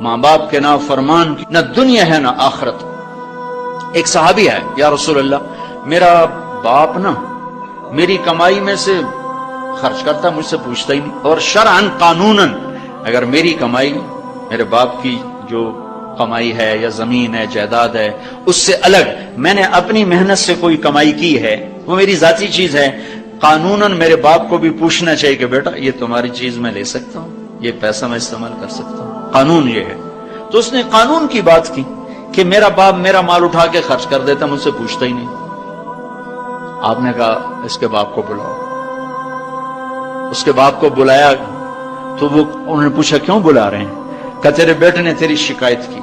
ماں باپ کے نافرمان کی نہ دنیا ہے نہ آخرت۔ ایک صحابی ہے، یا رسول اللہ میرا باپ نا میری کمائی میں سے خرچ کرتا، مجھ سے پوچھتا ہی نہیں، اور شرعاً قانوناً اگر میری کمائی میرے باپ کی جو کمائی ہے یا زمین ہے جائیداد ہے اس سے الگ میں نے اپنی محنت سے کوئی کمائی کی ہے، وہ میری ذاتی چیز ہے، قانوناً میرے باپ کو بھی پوچھنا چاہیے کہ بیٹا یہ تمہاری چیز میں لے سکتا ہوں، یہ پیسہ میں استعمال کر سکتا ہوں، قانون یہ ہے۔ تو اس نے قانون کی بات کی کہ میرا باپ میرا مال اٹھا کے خرچ کر دیتا، مجھ سے پوچھتا ہی نہیں۔ آپ نے کہا اس کے باپ کو بلاؤ۔ اس کے باپ کو بلایا تو وہ انہوں نے پوچھا کیوں بلا رہے ہیں؟ کہ تیرے بیٹے نے تیری شکایت کی۔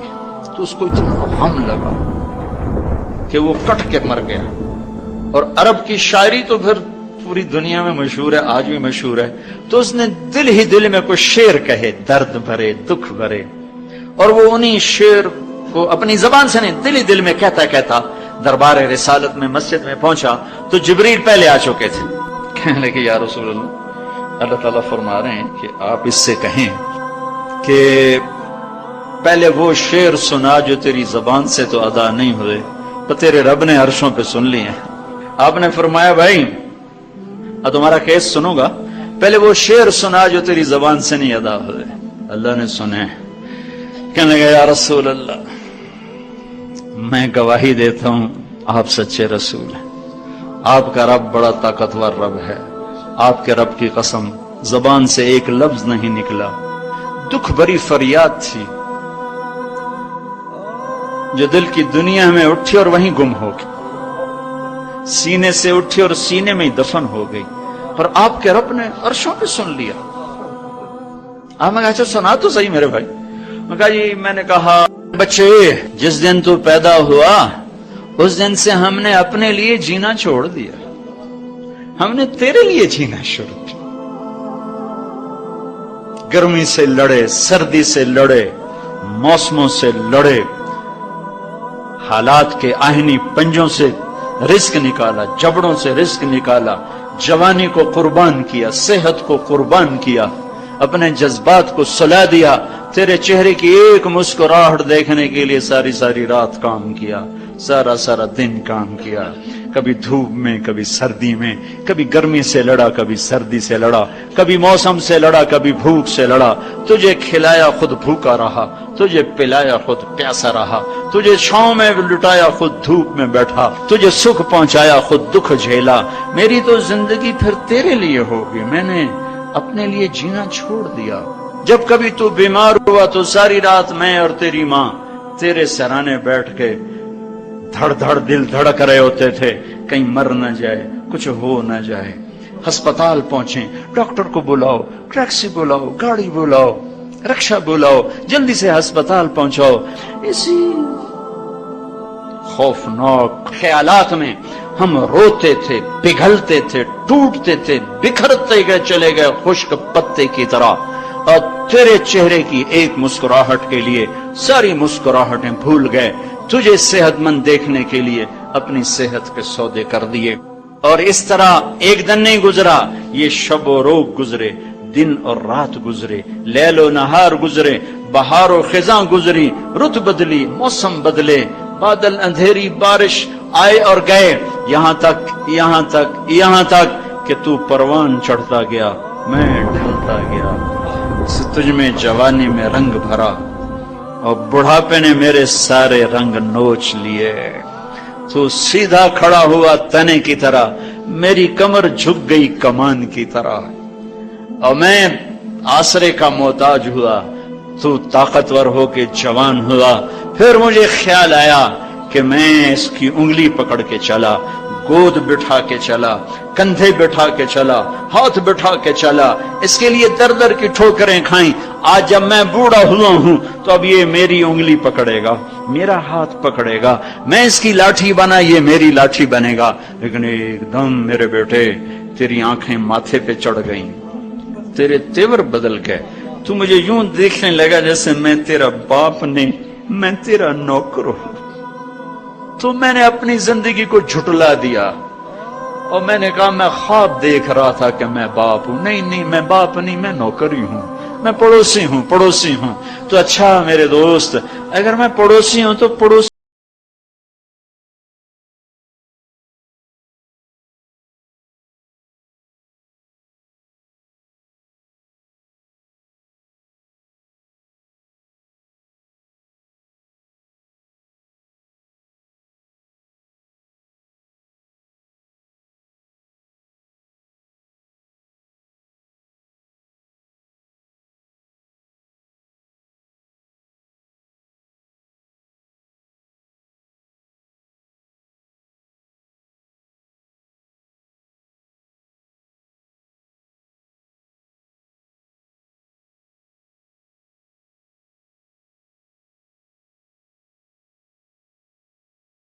تو اس کو اتنا غم لگا کہ وہ کٹ کے مر گیا۔ اور عرب کی شاعری تو پھر پوری دنیا میں مشہور ہے، آج بھی مشہور ہے۔ تو اس نے دل ہی دل میں کوئی شعر کہے، درد بھرے دکھ بھرے، اور وہ انہی شعر کو اپنی زبان سے نہیں دل ہی دل میں کہتا کہتا دربار رسالت میں مسجد میں پہنچا تو جبریل پہلے آ چکے تھے۔ کہنے لگے یا رسول اللہ تعالیٰ فرما رہے ہیں کہ آپ اس سے کہیں کہ پہلے وہ شعر سنا جو تیری زبان سے تو ادا نہیں ہوئے، تو تیرے رب نے عرشوں پہ سن لیے ہیں۔ آپ نے فرمایا بھائی تمہارا کیس سنوں گا، پہلے وہ شعر سنا جو تیری زبان سے نہیں ادا ہوئے۔ اللہ نے سنے۔ کہنے لگا یا رسول اللہ میں گواہی دیتا ہوں آپ سچے رسول ہیں، آپ کا رب بڑا طاقتور رب ہے، آپ کے رب کی قسم زبان سے ایک لفظ نہیں نکلا، دکھ بھری فریاد تھی جو دل کی دنیا میں اٹھی اور وہیں گم ہو گئی، سینے سے اٹھی اور سینے میں دفن ہو گئی، پر آپ کے رب نے عرشوں پہ سن لیا۔ آپ نے کہا اچھا سنا تو صحیح میرے بھائی۔ میں کہا جی میں نے کہا بچے جس دن تو پیدا ہوا اس دن سے ہم نے اپنے لیے جینا چھوڑ دیا، ہم نے تیرے لیے جینا شروع کیا۔ گرمی سے لڑے، سردی سے لڑے، موسموں سے لڑے، حالات کے آہنی پنجوں سے رزق نکالا، جبڑوں سے رزق نکالا، جوانی کو قربان کیا، صحت کو قربان کیا، اپنے جذبات کو سلا دیا، تیرے چہرے کی ایک مسکراہٹ دیکھنے کے لیے ساری ساری رات کام کیا، سارا سارا دن کام کیا، کبھی دھوپ میں کبھی سردی میں، کبھی گرمی سے لڑا کبھی سردی سے لڑا، کبھی موسم سے لڑا کبھی بھوک سے لڑا، تجھے کھلایا خود بھوکا رہا، تجھے پلایا خود پیاسا رہا، تجھے چھاؤں میں لٹایا خود دھوپ میں بیٹھا، تجھے سکھ پہنچایا خود دکھ جھیلا، میری تو زندگی پھر تیرے لیے ہوگی، میں نے اپنے لیے جینا چھوڑ دیا۔ جب کبھی تو بیمار ہوا تو ساری رات میں اور تیری ماں تیرے سرانے بیٹھ کے دھڑ دھڑ دل دھڑک رہے ہوتے تھے، کہیں مر نہ جائے، کچھ ہو نہ جائے۔ ہسپتال پہنچے، ڈاکٹر کو بلاؤ، ٹیکسی بلاؤ، گاڑی بلاؤ، رکشا بلاؤ، جلدی سے ہسپتال پہنچاؤ۔ اسی خوفناک خیالات میں ہم روتے تھے، پگھلتے تھے، ٹوٹتے تھے، بکھرتے گئے چلے گئے خشک پتے کی طرح، اور تیرے چہرے کی ایک مسکراہٹ کے لیے ساری مسکراہٹیں بھول گئے، تجھے صحت مند دیکھنے کے لیے اپنی صحت کے سودے کر دیے۔ اور اس طرح ایک دن نہیں گزرا، یہ شب و روز گزرے، دن اور رات گزرے، لیل و نہار گزرے، بہار و خزاں گزری، رت بدلی، موسم بدلے، بادل اندھیری بارش آئے اور گئے، یہاں تک کہ تو پروان چڑھتا گیا، میں ڈھلتا گیا، تجھ میں جوانی میں رنگ بھرا اور بڑھاپے نے میرے سارے رنگ نوچ لیے۔ تو سیدھا کھڑا ہوا تنے کی طرح، میری کمر جھک گئی کمان کی طرح، اور میں آسرے کا محتاج ہوا، تو طاقتور ہو کے جوان ہوا۔ پھر مجھے خیال آیا کہ میں اس کی انگلی پکڑ کے چلا، گود بٹھا کے چلا، کندھے بٹھا کے چلا، ہاتھ بٹھا کے چلا، اس کے لیے در در کی ٹھوکریں کھائیں۔ آج جب میں بوڑھا ہوا ہوں تو اب یہ میری انگلی پکڑے گا، میرا ہاتھ پکڑے گا، میں اس کی لاٹھی بنا، یہ میری لاٹھی بنے گا۔ لیکن ایک دم میرے بیٹے تیری آنکھیں ماتھے پہ چڑھ گئیں، تیرے تیور بدل گئے، تو مجھے یوں دیکھنے لگا جیسے میں تیرا باپ نہیں، میں تیرا نوکر ہوں۔ تو میں نے اپنی زندگی کو جھٹلا دیا اور میں نے کہا میں خواب دیکھ رہا تھا کہ میں باپ ہوں۔ نہیں میں باپ نہیں، میں نوکر ہی ہوں۔ میں پڑوسی ہوں تو اچھا میرے دوست، اگر میں پڑوسی ہوں تو پڑوسی